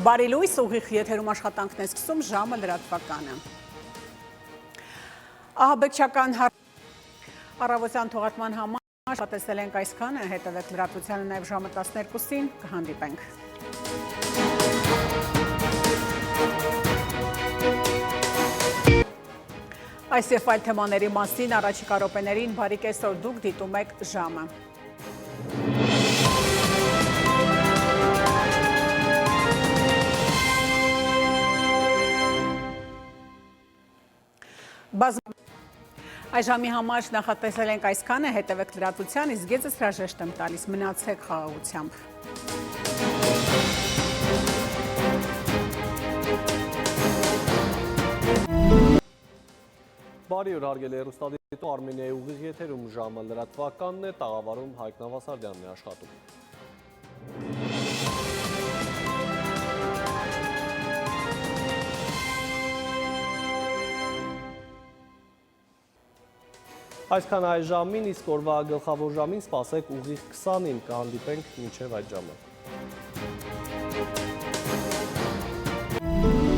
Բարի լույս, ուղիղ եթերում աշխատանքն է սկսում, ժամը լրատվականը։ Ահաբեկչական առավոտյան թողարկման համար շատեսել ենք այսքանը, հետևեք լրատվությանը նաև ժամը 12-ին, կհանդիպենք։ Այս և այլ թեմաների մասին առաջիկա րոպեներին բարի կեսօր, դուք դիտում եք ժամը։ Այս ժամի համար նախատեսել ենք այսքանը, հետևեք լրատվության, իսկ ես հրաժեշտ եմ տալիս, մնացեք խաղաղությամբ։ Բարի օր, հարգելի հեռուստադիտող, Արմենիայի ուղիղ եթերում ժամը լրատվականն է, տաղավարում Հայկ Նավասարդյանն է աշխատում։ Այսքան այս ժամին, իսկ օրվա գլխավոր ժամին սպասեք ուղիղ 20-ին, կհանդիպենք մինչև այդ ժամը։